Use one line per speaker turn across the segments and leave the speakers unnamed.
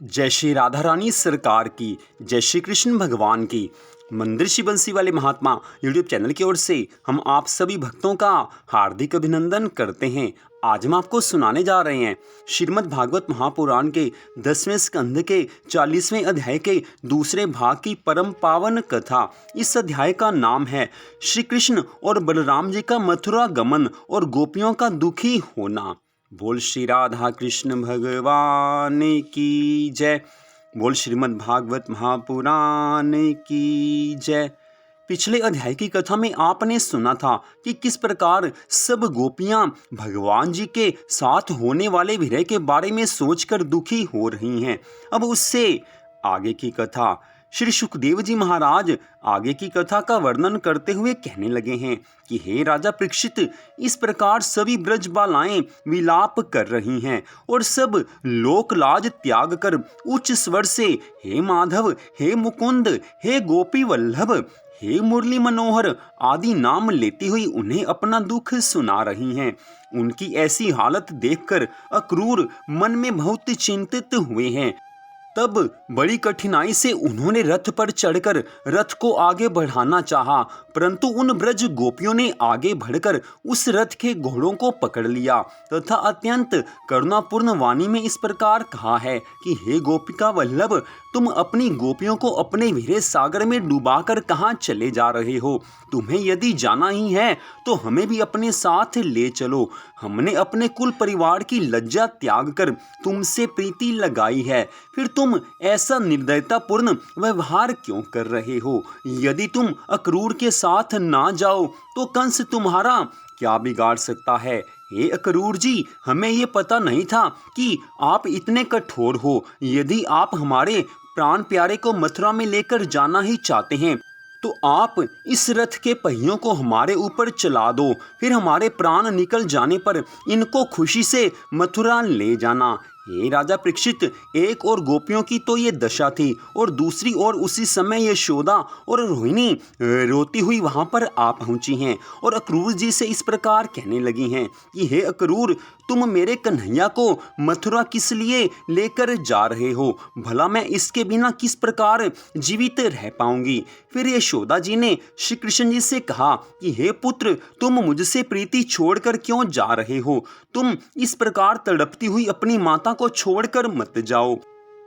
जय श्री राधा रानी सरकार की, जय श्री कृष्ण भगवान की। मंदिर श्री बंसी वाले महात्मा यूट्यूब चैनल की ओर से हम आप सभी भक्तों का हार्दिक अभिनंदन करते हैं। आज हम आपको सुनाने जा रहे हैं श्रीमद् भागवत महापुराण के 10वें स्कंध के 40वें अध्याय के दूसरे भाग की परम पावन कथा। इस अध्याय का नाम है श्री कृष्ण और बलराम जी का मथुरा गमन और गोपियों का दुखी होना। बोल श्री राधा कृष्ण भगवान की जय। बोल श्रीमद् भागवत महापुराण की जय। पिछले अध्याय की कथा में आपने सुना था कि किस प्रकार सब गोपियां भगवान जी के साथ होने वाले विरह के बारे में सोचकर दुखी हो रही हैं। अब उससे आगे की कथा श्री सुखदेव जी महाराज आगे की कथा का वर्णन करते हुए कहने लगे हैं कि हे राजा परीक्षित, इस प्रकार सभी ब्रज बालाएं विलाप कर रही हैं और सब लोक लाज त्याग कर उच्च स्वर से हे माधव, हे मुकुंद, हे गोपी वल्लभ, हे मुरली मनोहर आदि नाम लेती हुई उन्हें अपना दुख सुना रही हैं। उनकी ऐसी हालत देखकर अक्रूर मन में बहुत चिंतित हुए हैं। तब बड़ी कठिनाई से उन्होंने रथ पर चढ़कर रथ को आगे बढ़ाना चाहा, परंतु उन ब्रज गोपियों ने आगे बढ़कर उस रथ के घोड़ों को पकड़ लिया तथा अत्यंत करुणापूर्ण वाणी में इस प्रकार कहा है कि हे गोपिका वल्लभ, तुम अपनी गोपियों को अपने विरह सागर में डुबाकर कहाँ चले जा रहे हो? तुम्हें यदि जाना ही है तो हमें भी अपने साथ ले चलो। हमने अपने कुल परिवार की लज्जा त्याग कर तुमसे प्रीति लगाई है, फिर तुम ऐसा निर्दयतापूर्ण व्यवहार क्यों कर रहे हो? यदि तुम अक्रूर के साथ ना जाओ तो कंस तुम्हारा क्या बिगाड़ सकता है? हे अक्रूर जी, हमें ये पता नहीं था कि आप इतने कठोर हो। यदि आप हमारे प्राण प्यारे को मथुरा में लेकर जाना ही चाहते हैं तो आप इस रथ के पहियों को हमारे ऊपर चला दो, फिर हमारे प्राण निकल जाने पर इनको खुशी से मथुरा ले जाना। हे राजा परीक्षित, एक और गोपियों की तो ये दशा थी और दूसरी ओर उसी समय यशोदा और रोहिणी रोती हुई वहां पर आ पहुंची हैं और अक्रूर जी से इस प्रकार कहने लगी हैं कि हे अक्रूर, तुम मेरे कन्हैया को मथुरा किस लिए लेकर जा रहे हो? भला मैं इसके बिना किस प्रकार जीवित रह पाऊंगी? फिर यशोदा जी ने श्री कृष्ण जी से कहा कि हे पुत्र, तुम मुझसे प्रीति छोड़कर क्यों जा रहे हो? तुम इस प्रकार तड़पती हुई अपनी माता को छोड़कर मत जाओ।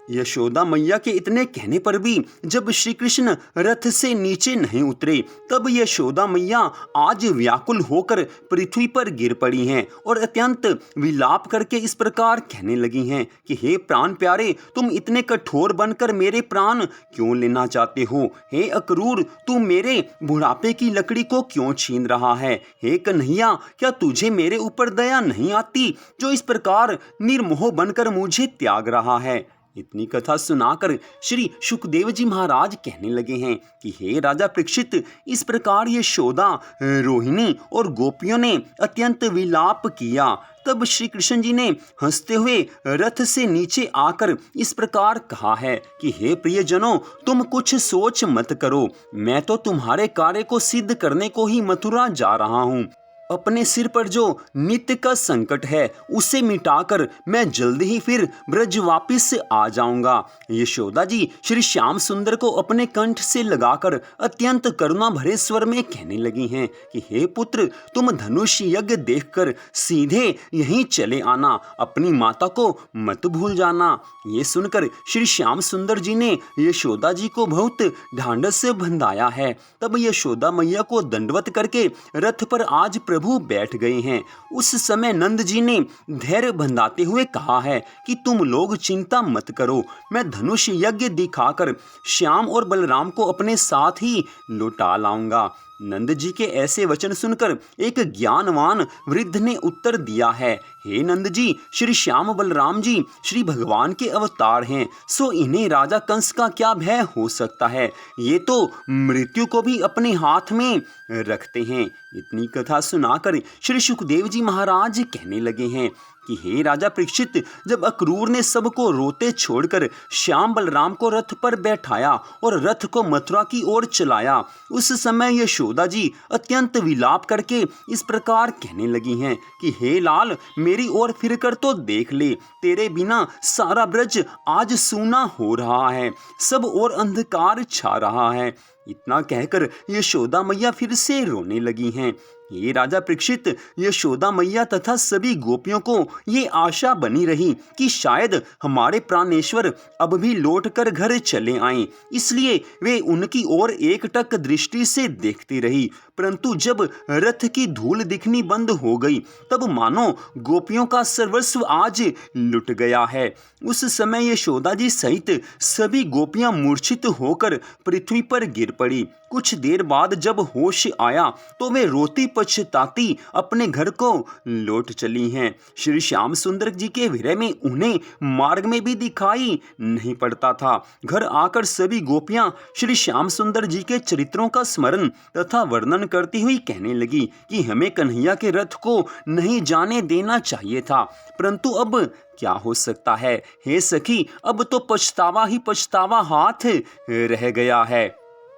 यशोदा मैया के इतने कहने पर भी जब श्री कृष्ण रथ से नीचे नहीं उतरे, तब यशोदा मैया आज व्याकुल होकर पृथ्वी पर गिर पड़ी हैं और अत्यंत विलाप करके इस प्रकार कहने लगी हैं कि हे प्राण प्यारे, तुम इतने कठोर बनकर मेरे प्राण क्यों लेना चाहते हो? हे अक्रूर, तू मेरे बुढ़ापे की लकड़ी को क्यों छीन रहा है? हे कन्हैया, क्या तुझे मेरे ऊपर दया नहीं आती जो इस प्रकार निर्मोह बनकर मुझे त्याग रहा है? इतनी कथा सुनाकर श्री सुखदेव जी महाराज कहने लगे हैं कि हे राजा परीक्षित, इस प्रकार यशोदा, रोहिणी और गोपियों ने अत्यंत विलाप किया। तब श्री कृष्ण जी ने हंसते हुए रथ से नीचे आकर इस प्रकार कहा है कि हे प्रियजनों, तुम कुछ सोच मत करो, मैं तो तुम्हारे कार्य को सिद्ध करने को ही मथुरा जा रहा हूँ। अपने सिर पर जो नित्य का संकट है उसे मिटाकर मैं जल्दी ही फिर ब्रज वापिस आ जाऊंगा। यशोदा जी श्री श्याम सुंदर को अपने कंठ से लगाकर अत्यंत करुणा भरे स्वर में कहने लगी हैं कि हे पुत्र, तुम धनुष यज्ञ देखकर सीधे यहीं चले आना, अपनी माता को मत भूल जाना। ये सुनकर श्री श्याम सुंदर जी ने यशोदा जी को बहुत ढांढस से बंधाया है। तब यशोदा मैया को दंडवत करके रथ पर आज प्रभु बैठ गए हैं। उस समय नंद जी ने धैर्य बंधाते हुए कहा है कि तुम लोग चिंता मत करो, मैं धनुष यज्ञ दिखाकर श्याम और बलराम को अपने साथ ही लौटा लाऊंगा। नंद जी के ऐसे वचन सुनकर एक ज्ञानवान वृद्ध ने उत्तर दिया है, हे नंद जी, श्री श्याम बलराम जी श्री भगवान के अवतार हैं, सो इन्हें राजा कंस का क्या भय हो सकता है? ये तो मृत्यु को भी अपने हाथ में रखते हैं। इतनी कथा सुनाकर श्री सुखदेव जी महाराज कहने लगे हैं कि हे राजा परीक्षित, जब अक्रूर ने सबको रोते छोड़कर श्याम बलराम को रथ पर बैठाया और रथ को मथुरा की ओर चलाया, उस समय यशोदा जी अत्यंत विलाप करके इस प्रकार कहने लगी हैं कि हे लाल, मेरी ओर फिरकर तो देख ले, तेरे बिना सारा ब्रज आज सूना हो रहा है, सब ओर अंधकार छा रहा है। इतना कहकर यशोदा मैया फिर से रोने लगी हैं। ये राजा परीक्षित, यशोदा मैया तथा सभी गोपियों को ये आशा बनी रही कि शायद हमारे प्राणेश्वर अब भी लौटकर घर चले आएं, इसलिए वे उनकी ओर एकटक दृष्टि से देखती रही। परंतु जब रथ की धूल दिखनी बंद हो गई, तब मानो गोपियों का सर्वस्व आज लुट गया है। उस समय यशोदा जी सहित सभी गोपियां मूर्छित होकर पृथ्वी पर गिर पड़ी। कुछ देर बाद जब होश आया तो वे रोती पछताती अपने घर को लौट चली हैं। श्री श्याम सुंदर जी के विरह में उन्हें मार्ग में भी दिखाई नहीं पड़ता था। घर आकर सभी गोपियां श्री श्याम सुंदर जी के चरित्रों का स्मरण तथा वर्णन करती हुई कहने लगी कि हमें कन्हैया के रथ को नहीं जाने देना चाहिए था, परंतु अब क्या हो सकता है। हे सखी, अब तो पछतावा ही पछतावा हाथ रह गया है।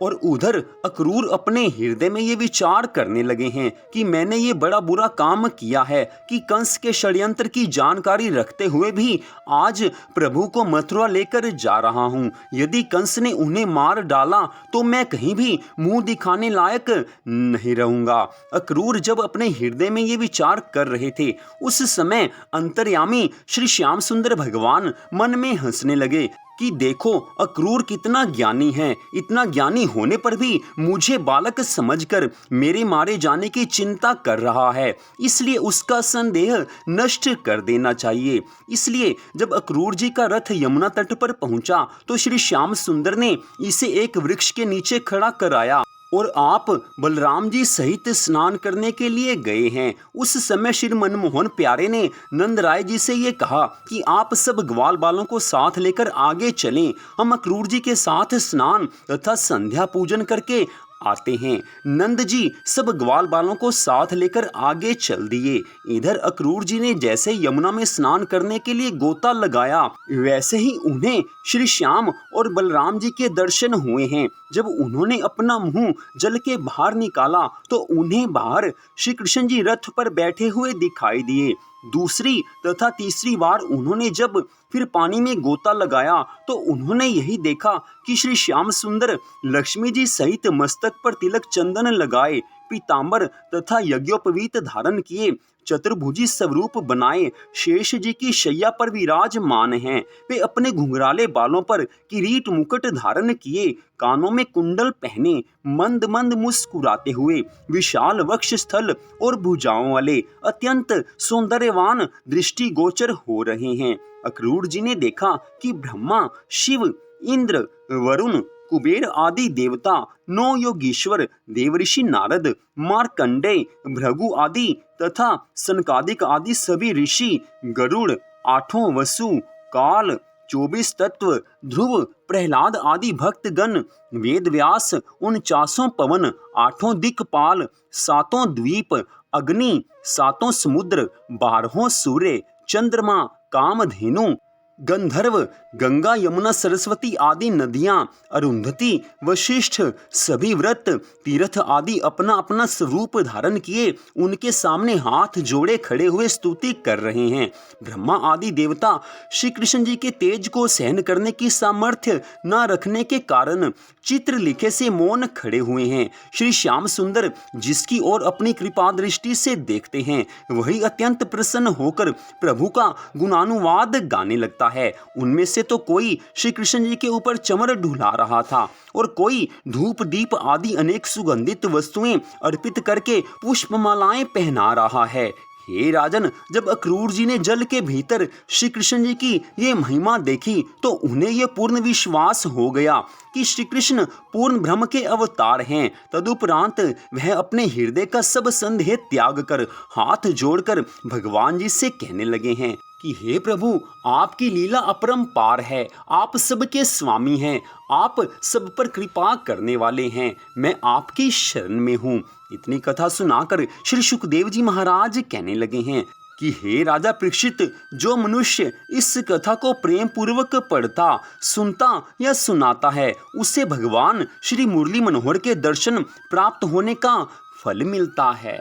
और उधर अक्रूर अपने हृदय में ये विचार करने लगे हैं कि मैंने ये बड़ा बुरा काम किया है कि कंस के षड्यंत्र की जानकारी रखते हुए भी आज प्रभु को मथुरा लेकर जा रहा हूँ। यदि कंस ने उन्हें मार डाला तो मैं कहीं भी मुंह दिखाने लायक नहीं रहूंगा। अक्रूर जब अपने हृदय में ये विचार कर रहे थे, उस समय अंतर्यामी श्री श्याम सुंदर भगवान मन में हंसने लगे कि देखो अक्रूर कितना ज्ञानी है, इतना ज्ञानी होने पर भी मुझे बालक समझकर मेरे मारे जाने की चिंता कर रहा है, इसलिए उसका संदेह नष्ट कर देना चाहिए। इसलिए जब अक्रूर जी का रथ यमुना तट पर पहुंचा तो श्री श्याम सुंदर ने इसे एक वृक्ष के नीचे खड़ा कराया और आप बलराम जी सहित स्नान करने के लिए गए हैं। उस समय श्री मनमोहन प्यारे ने नंद राय जी से ये कहा कि आप सब ग्वाल बालों को साथ लेकर आगे चलें, हम अक्रूर जी के साथ स्नान तथा संध्या पूजन करके आते हैं। नंद जी सब ग्वाल बालों को साथ लेकर आगे चल दिए। इधर अक्रूर जी ने जैसे यमुना में स्नान करने के लिए गोता लगाया, वैसे ही उन्हें श्री श्याम और बलराम जी के दर्शन हुए हैं। जब उन्होंने अपना मुंह जल के बाहर निकाला तो उन्हें बाहर श्री कृष्ण जी रथ पर बैठे हुए दिखाई दिए। दूसरी तथा तीसरी बार उन्होंने जब फिर पानी में गोता लगाया तो उन्होंने यही देखा कि श्री श्याम सुंदर लक्ष्मी जी सहित मस्तक पर तिलक चंदन लगाए, पीतांबर तथा यज्ञोपवीत धारण किए, चतुर्भुजी स्वरूप बनाए शेष जी की शैया पर विराजमान हैं। वे अपने घुंघराले बालों पर किरीट मुकुट धारण किए, कानों में कुंडल पहने, मंद मंद मुस्कुराते हुए, विशाल वक्ष स्थल और भुजाओं वाले अत्यंत सौंदर्यवान दृष्टि गोचर हो रहे हैं। अक्रूर जी ने देखा कि ब्रह्मा, शिव, इंद्र, वरुण, कुबेर आदि देवता, 9 योगीश्वर, देवऋषि नारद, मार्कंडेय, भृगु आदि तथा सनकादिक आदि सभी ऋषि, गरुड़, 8 वसु, काल, 24 तत्व, ध्रुव, प्रहलाद आदि भक्तगण, वेद व्यास, 49 पवन, 8 दिक्पाल, 7 द्वीप, अग्नि, 7 समुद्र, 12 सूर्य, चंद्रमा, कामधेनु, गंधर्व, गंगा, यमुना, सरस्वती आदि नदियां, अरुंधति, वशिष्ठ, सभी व्रत, तीर्थ आदि अपना अपना स्वरूप धारण किए उनके सामने हाथ जोड़े खड़े हुए स्तुति कर रहे हैं। ब्रह्मा आदि देवता श्री कृष्ण जी के तेज को सहन करने की सामर्थ्य न रखने के कारण चित्र लिखे से मौन खड़े हुए हैं। श्री श्याम सुंदर जिसकी ओर अपनी कृपा दृष्टि से देखते हैं, वही अत्यंत प्रसन्न होकर प्रभु का गुणानुवाद गाने लगता है। उनमें से तो कोई श्री कृष्ण जी के ऊपर चमर ढुला रहा था और कोई धूप दीप आदि अनेक सुगंधित वस्तुएं अर्पित करके पुष्पमालाएं पहना रहा है। हे राजन, जब अक्रूर जी ने जल के भीतर श्री कृष्ण जी की ये महिमा देखी तो उन्हें यह पूर्ण विश्वास हो गया कि श्री कृष्ण पूर्ण ब्रह्म के अवतार हैं। तदुपरांत वह अपने हृदय का सब संदेह त्याग कर हाथ जोड़कर भगवान जी से कहने लगे हैं कि हे प्रभु, आपकी लीला अपरंपार है, आप सबके स्वामी हैं, आप सब पर कृपा करने वाले हैं, मैं आपकी शरण में हूँ। इतनी कथा सुनाकर श्री सुखदेव जी महाराज कहने लगे हैं कि हे राजा परीक्षित, जो मनुष्य इस कथा को प्रेम पूर्वक पढ़ता, सुनता या सुनाता है, उसे भगवान श्री मुरली मनोहर के दर्शन प्राप्त होने का फल मिलता है।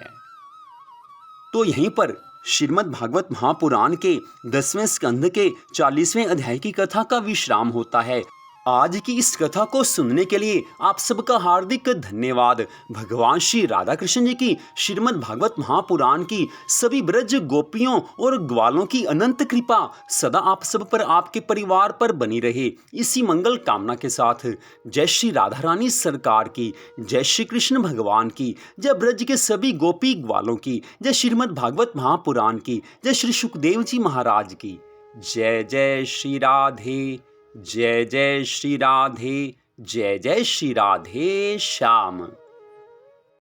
तो यहीं पर श्रीमद् भागवत महापुराण के 10वें स्कंध के 40वें अध्याय की कथा का विश्राम होता है। आज की इस कथा को सुनने के लिए आप सबका हार्दिक धन्यवाद। भगवान श्री राधा कृष्ण जी की श्रीमद् भागवत महापुराण की सभी ब्रज गोपियों और ग्वालों की अनंत कृपा सदा आप सब पर, आपके परिवार पर बनी रहे, इसी मंगल कामना के साथ जय श्री राधा रानी सरकार की, जय श्री कृष्ण भगवान की, जय ब्रज के सभी गोपी ग्वालों की, जय श्रीमद् भागवत महापुराण की, जय श्री सुखदेव जी महाराज की। जय जय श्री राधे, जय जय श्री राधे, जय जय श्री राधे श्याम।